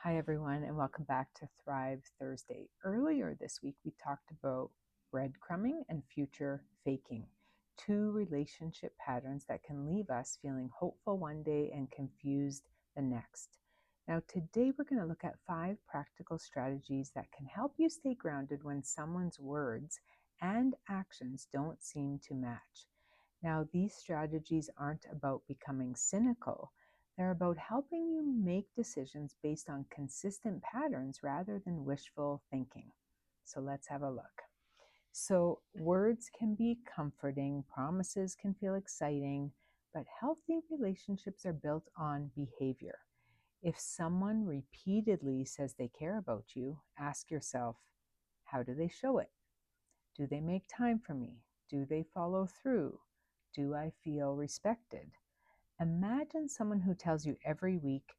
Hi, everyone, and welcome back to Thrive Thursday. Earlier this week, we talked about breadcrumbing and future faking, two relationship patterns that can leave us feeling hopeful one day and confused the next. Now, today, we're going to look at 5 practical strategies that can help you stay grounded when someone's words and actions don't seem to match. Now, these strategies aren't about becoming cynical. They're about helping you make decisions based on consistent patterns rather than wishful thinking. So let's have a look. So, words can be comforting, promises can feel exciting, but healthy relationships are built on behavior. If someone repeatedly says they care about you, ask yourself, how do they show it? Do they make time for me? Do they follow through? Do I feel respected? Imagine someone who tells you every week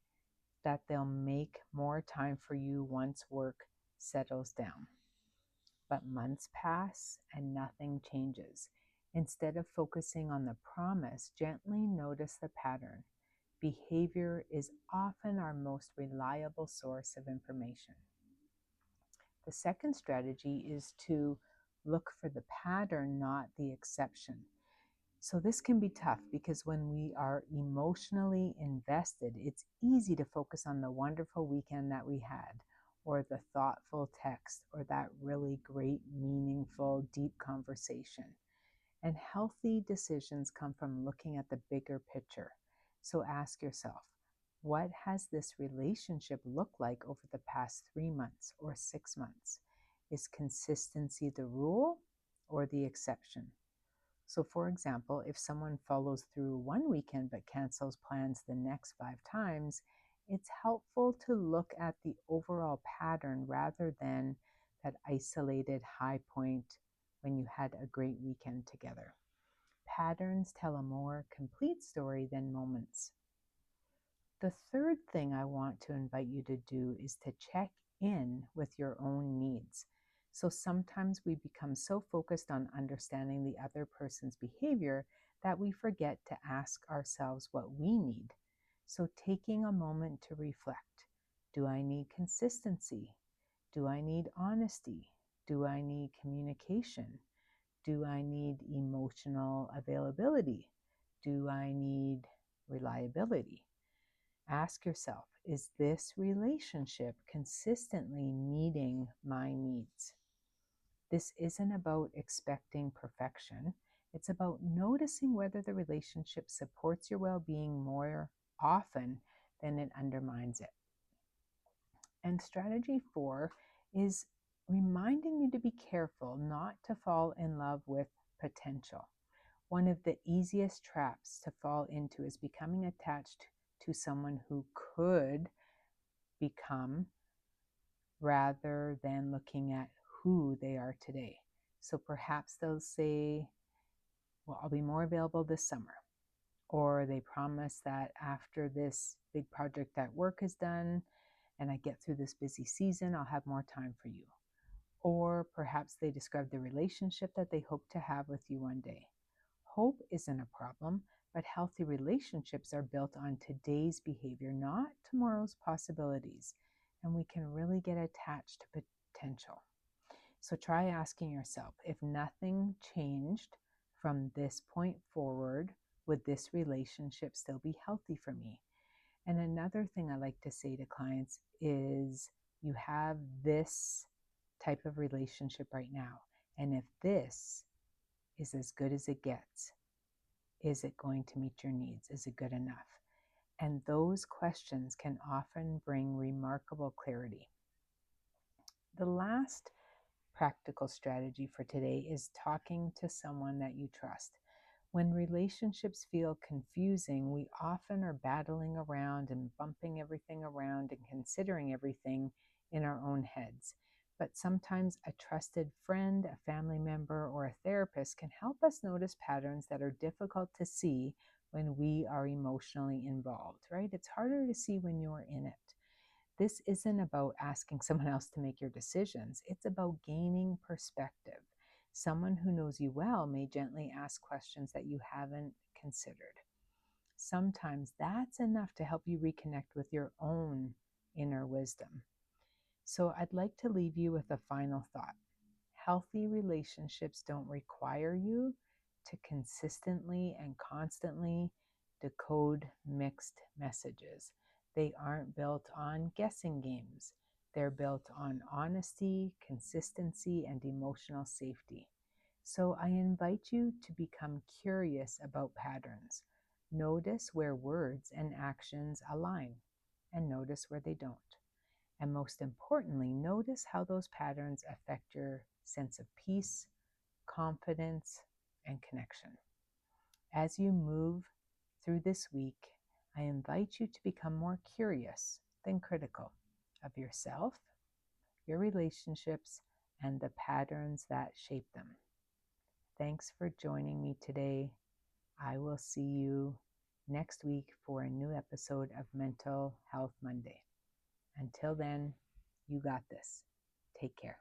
that they'll make more time for you once work settles down. But months pass and nothing changes. Instead of focusing on the promise, gently notice the pattern. Behavior is often our most reliable source of information. The second strategy is to look for the pattern, not the exception. So, this can be tough because when we are emotionally invested, it's easy to focus on the wonderful weekend that we had, or the thoughtful text, or that really great, meaningful, deep conversation. And healthy decisions come from looking at the bigger picture. So, ask yourself, what has this relationship looked like over the past 3 months or 6 months? Is consistency the rule or the exception? So, for example, if someone follows through one weekend but cancels plans the next 5 times, it's helpful to look at the overall pattern rather than that isolated high point when you had a great weekend together. Patterns tell a more complete story than moments. The third thing I want to invite you to do is to check in with your own needs. So sometimes we become so focused on understanding the other person's behavior that we forget to ask ourselves what we need. So taking a moment to reflect, do I need consistency? Do I need honesty? Do I need communication? Do I need emotional availability? Do I need reliability? Ask yourself, is this relationship consistently meeting my needs? This isn't about expecting perfection. It's about noticing whether the relationship supports your well being more often than it undermines it. And strategy 4 is reminding you to be careful not to fall in love with potential. One of the easiest traps to fall into is becoming attached to someone who could become rather than looking at who they are today. So perhaps they'll say, well, I'll be more available this summer. Or they promise that after this big project at work is done and I get through this busy season, I'll have more time for you. Or perhaps they describe the relationship that they hope to have with you one day. Hope isn't a problem, but healthy relationships are built on today's behavior, not tomorrow's possibilities. And we can really get attached to potential. So try asking yourself, if nothing changed from this point forward, would this relationship still be healthy for me? And another thing I like to say to clients is, you have this type of relationship right now. And if this is as good as it gets, is it going to meet your needs? Is it good enough? And those questions can often bring remarkable clarity. The last practical strategy for today is talking to someone that you trust. When relationships feel confusing, we often are battling around and bumping everything around and considering everything in our own heads. But sometimes a trusted friend, a family member, or a therapist can help us notice patterns that are difficult to see when we are emotionally involved, right? It's harder to see when you're in it. This isn't about asking someone else to make your decisions. It's about gaining perspective. Someone who knows you well may gently ask questions that you haven't considered. Sometimes that's enough to help you reconnect with your own inner wisdom. So I'd like to leave you with a final thought. Healthy relationships don't require you to consistently and constantly decode mixed messages. They aren't built on guessing games. They're built on honesty, consistency, and emotional safety. So I invite you to become curious about patterns. Notice where words and actions align, and notice where they don't. And most importantly, notice how those patterns affect your sense of peace, confidence, and connection. As you move through this week, I invite you to become more curious than critical of yourself, your relationships, and the patterns that shape them. Thanks for joining me today. I will see you next week for a new episode of Mental Health Monday. Until then, you got this. Take care.